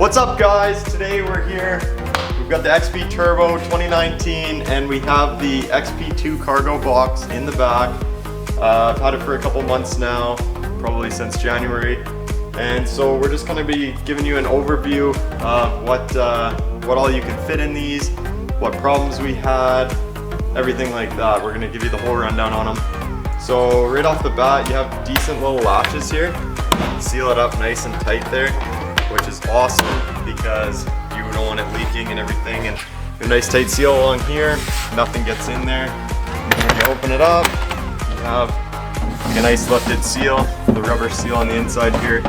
What's up guys? Today we're here. We've got the XP Turbo 2019 and we have the XP2 cargo box in the back. I've had it for a couple months now, probably since January. And so we're just gonna be giving you an overview of what all you can fit in these, what problems we had, everything like that. We're gonna give you the whole rundown on them. So right off the bat, you have decent little latches here. Seal it up nice and tight there, which is awesome because you don't want it leaking and everything. And a nice tight seal along here, nothing gets in there. And when you open it up, you have like a nice lifted seal, the rubber seal on the inside here.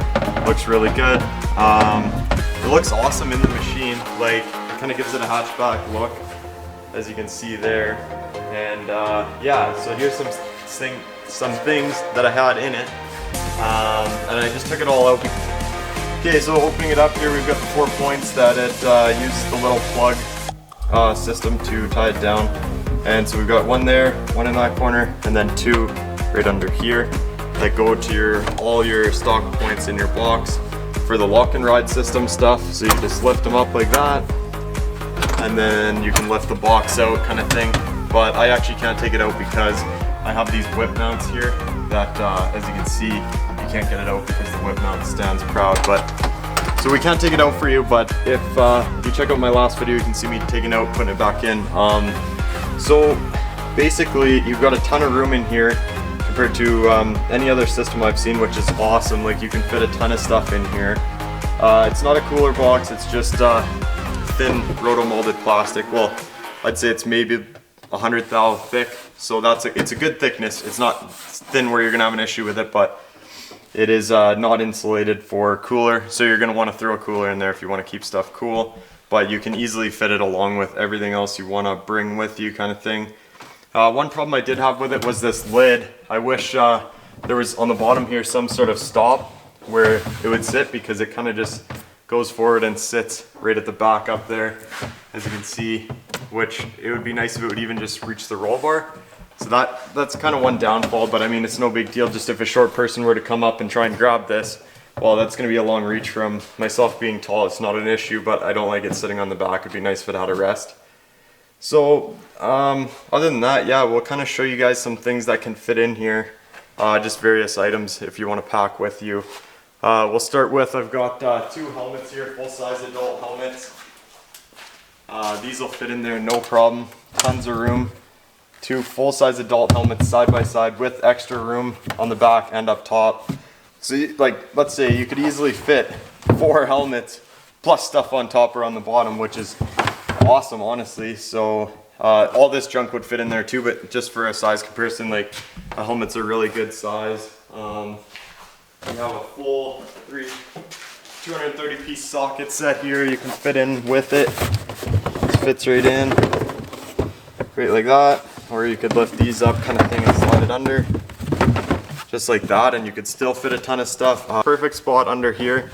Looks really good. It looks awesome in the machine. Like, it kind of gives it a hatchback look, as you can see there. And yeah, so here's some things that I had in it. And I just took it all out. Okay, so opening it up here, we've got the 4 points that it uses the little plug system to tie it down. And so we've got one there, one in that corner, and then two right under here that go to all your stock points in your box for the lock and ride system stuff. So you just lift them up like that, and then you can lift the box out kind of thing. But I actually can't take it out because I have these whip mounts here that, as you can see, you can't get it out because the whip mount stands proud. But so we can't take it out for you, but if you check out my last video, you can see me taking it out, putting it back in. So basically, you've got a ton of room in here compared to any other system I've seen, which is awesome. Like, you can fit a ton of stuff in here. It's not a cooler box, it's just thin roto-molded plastic. Well, I'd say it's maybe 100 thou thick, so it's a good thickness. It's not thin where you're gonna have an issue with it, but it is not insulated for cooler, so you're gonna want to throw a cooler in there if you want to keep stuff cool. But you can easily fit it along with everything else you want to bring with you, kind of thing. One problem I did have with it was this lid. I wish there was on the bottom here some sort of stop where it would sit, because it kind of just goes forward and sits right at the back up there, as you can see, which it would be nice if it would even just reach the roll bar. So that's kind of one downfall, but I mean, it's no big deal. Just if a short person were to come up and try and grab this, well, that's going to be a long reach. From myself being tall, it's not an issue, but I don't like it sitting on the back. It'd be nice if it had a rest. So other than that, yeah, we'll kind of show you guys some things that can fit in here, just various items if you want to pack with you. We'll start with, I've got two helmets here, full-size adult helmets. These will fit in there no problem, tons of room. Two full-size adult helmets side by side with extra room on the back and up top. So like, let's say you could easily fit 4 helmets plus stuff on top or on the bottom, which is awesome, honestly. So all this junk would fit in there too, but just for a size comparison, like, helmets are really good size. You have a full 230 piece socket set here you can fit in with it. This fits right in, right like that. Or you could lift these up kind of thing and slide it under, just like that, and you could still fit a ton of stuff. Perfect spot under here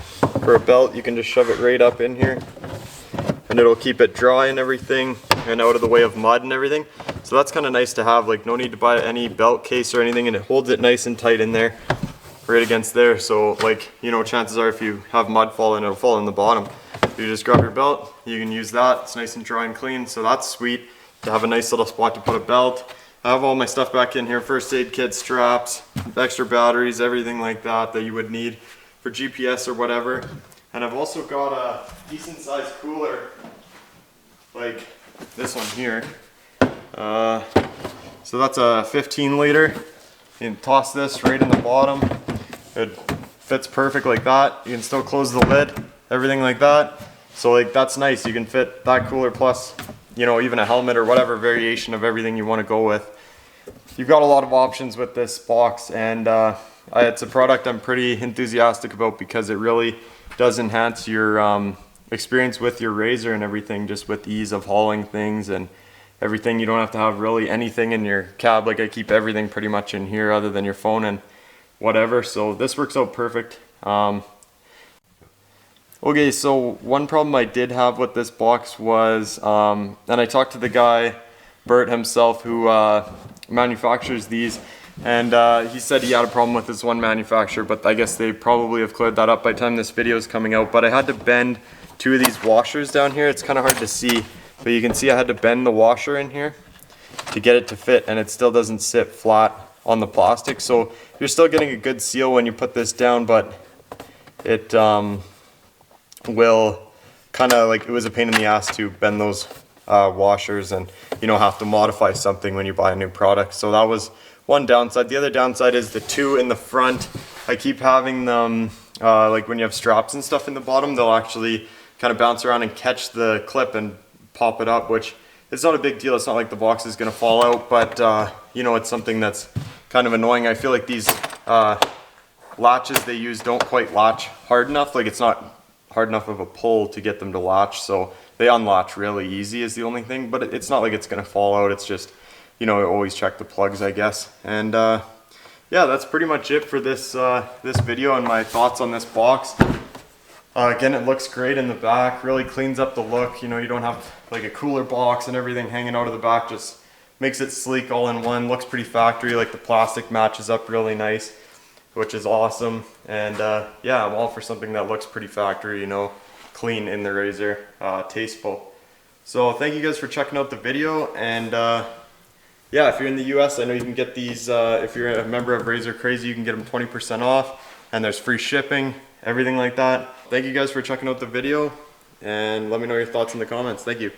for a belt. You can just shove it right up in here, and it'll keep it dry and everything, and out of the way of mud and everything. So that's kind of nice to have. Like, no need to buy any belt case or anything, and it holds it nice and tight in there, right against there. So, like, you know, chances are if you have mud fall in, it'll fall in the bottom. You just grab your belt, you can use that. It's nice and dry and clean, so that's sweet to have a nice little spot to put a belt. I have all my stuff back in here, first aid kit, straps, extra batteries, everything like that you would need for GPS or whatever. And I've also got a decent sized cooler, like this one here. So that's a 15 liter. You can toss this right in the bottom. It fits perfect like that. You can still close the lid, everything like that. So like, that's nice. You can fit that cooler plus, you know, even a helmet or whatever variation of everything you want to go with. You've got a lot of options with this box, and it's a product I'm pretty enthusiastic about because it really does enhance your experience with your RZR and everything, just with ease of hauling things and everything. You don't have to have really anything in your cab. Like, I keep everything pretty much in here other than your phone and whatever, so this works out perfect. Okay, so one problem I did have with this box was, and I talked to the guy, Bert himself, who manufactures these, And he said he had a problem with this one manufacturer, but I guess they probably have cleared that up by the time this video is coming out. But I had to bend 2 of these washers down here. It's kind of hard to see, but you can see I had to bend the washer in here to get it to fit, and it still doesn't sit flat on the plastic. So you're still getting a good seal when you put this down, but it will kind of like, it was a pain in the ass to bend those washers, and you know, have to modify something when you buy a new product. So that was one downside. The other downside is the 2 in the front. I keep having them like when you have straps and stuff in the bottom, they'll actually kind of bounce around and catch the clip and pop it up, which it's not a big deal. It's not like the box is going to fall out, but you know, it's something that's kind of annoying. I feel like these latches they use don't quite latch hard enough. Like, it's not hard enough of a pull to get them to latch, so they unlatch really easy is the only thing, but it's not like it's going to fall out. It's just, you know, always check the plugs, I guess. And yeah, that's pretty much it for this this video and my thoughts on this box. Again, it looks great in the back, really cleans up the look. You know, you don't have like a cooler box and everything hanging out of the back, just makes it sleek all in one. Looks pretty factory, like the plastic matches up really nice, which is awesome. And yeah, I'm all for something that looks pretty factory, you know, clean in the RZR, tasteful. So thank you guys for checking out the video. And yeah, if you're in the US, I know you can get these, if you're a member of RZR Crazy, you can get them 20% off, and there's free shipping, everything like that. Thank you guys for checking out the video, and let me know your thoughts in the comments. Thank you.